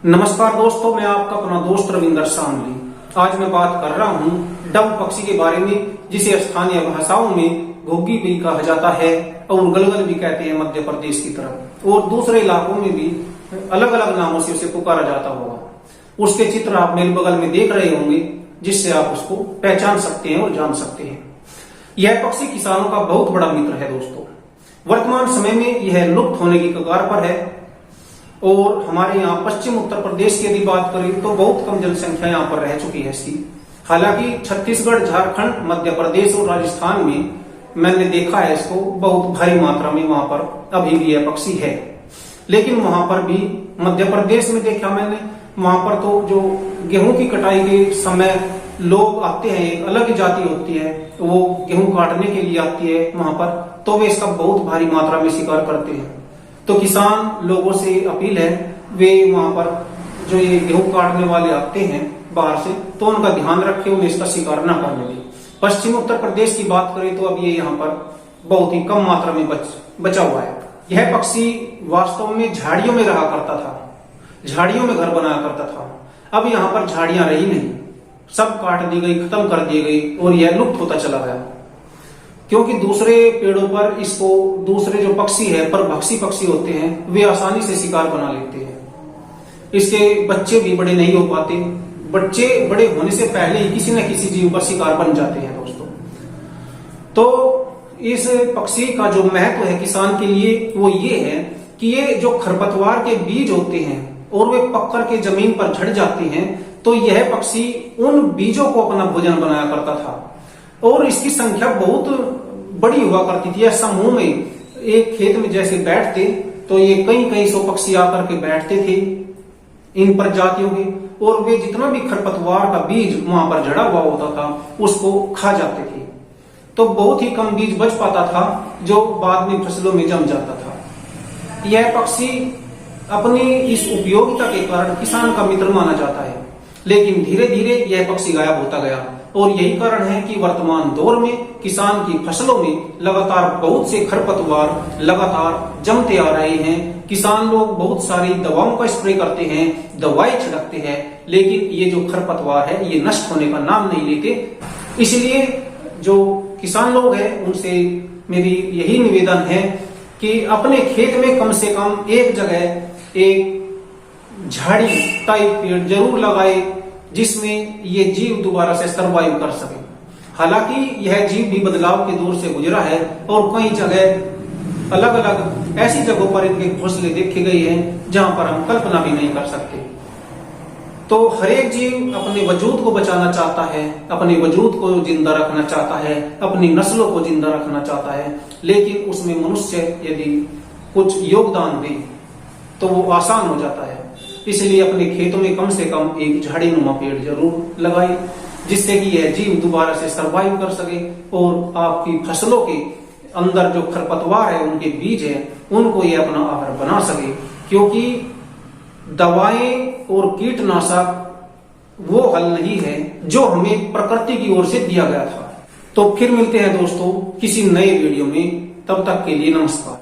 नमस्कार दोस्तों, मैं आपका अपना दोस्त रविंदर शामली। आज मैं बात कर रहा हूँ डव पक्षी के बारे में, जिसे स्थानीय भाषाओं में घुग्गी भी कहा जाता है और गलगल भी कहते हैं मध्य प्रदेश की तरफ, और दूसरे इलाकों में भी अलग अलग नामों से उसे पुकारा जाता होगा। उसके चित्र आप मेरे बगल में देख रहे होंगे, जिससे आप उसको पहचान सकते हैं और जान सकते हैं। यह पक्षी किसानों का बहुत बड़ा मित्र है दोस्तों। वर्तमान समय में यह लुप्त होने की कगार पर है और हमारे यहाँ पश्चिम उत्तर प्रदेश की यदि बात करें तो बहुत कम जनसंख्या यहाँ पर रह चुकी है इसकी। हालांकि छत्तीसगढ़, झारखंड, मध्य प्रदेश और राजस्थान में मैंने देखा है इसको बहुत भारी मात्रा में, वहां पर अभी भी यह पक्षी है। लेकिन वहां पर भी मध्य प्रदेश में देखा मैंने, वहां पर तो जो गेहूं की कटाई के समय लोग आते हैं, एक अलग जाति होती है, वो गेहूं काटने के लिए आती है वहां पर, तो वे इसका बहुत भारी मात्रा में शिकार करते हैं। तो किसान लोगों से अपील है, वे वहां पर जो ये गेहूं काटने वाले आते हैं बाहर से, तो उनका ध्यान रखें, उन्हें इसका शिकार न करने दें। पश्चिम उत्तर प्रदेश की बात करें तो अब ये यहाँ पर बहुत ही कम मात्रा में बचा हुआ है। यह पक्षी वास्तव में झाड़ियों में रहा करता था, झाड़ियों में घर बनाया करता था। अब यहाँ पर झाड़ियां रही नहीं, सब काट दी गई, खत्म कर दी गई और यह लुप्त होता चला गया, क्योंकि दूसरे पेड़ों पर इसको दूसरे जो पक्षी है, परभक्षी पक्षी होते हैं, वे आसानी से शिकार बना लेते हैं। इसके बच्चे भी बड़े नहीं हो पाते, बच्चे बड़े होने से पहले ही किसी न किसी जीव का शिकार बन जाते हैं दोस्तों। तो इस पक्षी का जो महत्व है किसान के लिए वो ये है कि ये जो खरपतवार के बीज होते हैं और वे पककर के जमीन पर झड़ जाते हैं, तो यह पक्षी उन बीजों को अपना भोजन बनाया करता था और इसकी संख्या बहुत बड़ी हुआ करती थी। समूह में एक खेत में जैसे बैठते तो ये कई सौ पक्षी आकर के बैठते थे इन प्रजातियों के, और वे जितना भी खरपतवार का बीज वहां पर झड़ा हुआ होता था उसको खा जाते थे। तो बहुत ही कम बीज बच पाता था जो बाद में फसलों में जम जाता था। यह पक्षी अपनी इस उपयोगिता के कारण किसान का मित्र माना जाता है, लेकिन धीरे धीरे यह पक्षी गायब होता गया और यही कारण है कि वर्तमान दौर में किसान की फसलों में लगातार बहुत से खरपतवार लगातार जमते आ रहे हैं। किसान लोग बहुत सारी दवाओं का स्प्रे करते हैं, दवाई छिड़कते हैं, लेकिन ये जो खरपतवार है ये नष्ट होने का नाम नहीं लेते। इसलिए जो किसान लोग हैं उनसे मेरी यही निवेदन है कि अपने खेत में कम से कम एक जगह एक झाड़ी टाइप पेड़ जरूर लगाए, जिसमें ये जीव दोबारा से सर्वाइव कर सके। हालांकि यह जीव भी बदलाव के दौर से गुजरा है और कई जगह अलग अलग ऐसी जगहों पर इनके घोंसले देखे गए हैं जहां पर हम कल्पना भी नहीं कर सकते। तो हर एक जीव अपने वजूद को बचाना चाहता है, अपने वजूद को जिंदा रखना चाहता है, अपनी नस्लों को जिंदा रखना चाहता है, लेकिन उसमें मनुष्य यदि कुछ योगदान दे तो वो आसान हो जाता है। इसलिए अपने खेतों में कम से कम एक झाड़ीनुमा पेड़ जरूर लगाए, जिससे कि यह जीव दोबारा से सर्वाइव कर सके और आपकी फसलों के अंदर जो खरपतवार है, उनके बीज है, उनको ये अपना आहार बना सके। क्योंकि दवाएं और कीटनाशक वो हल नहीं है जो हमें प्रकृति की ओर से दिया गया था। तो फिर मिलते हैं दोस्तों किसी नए वीडियो में, तब तक के लिए नमस्कार।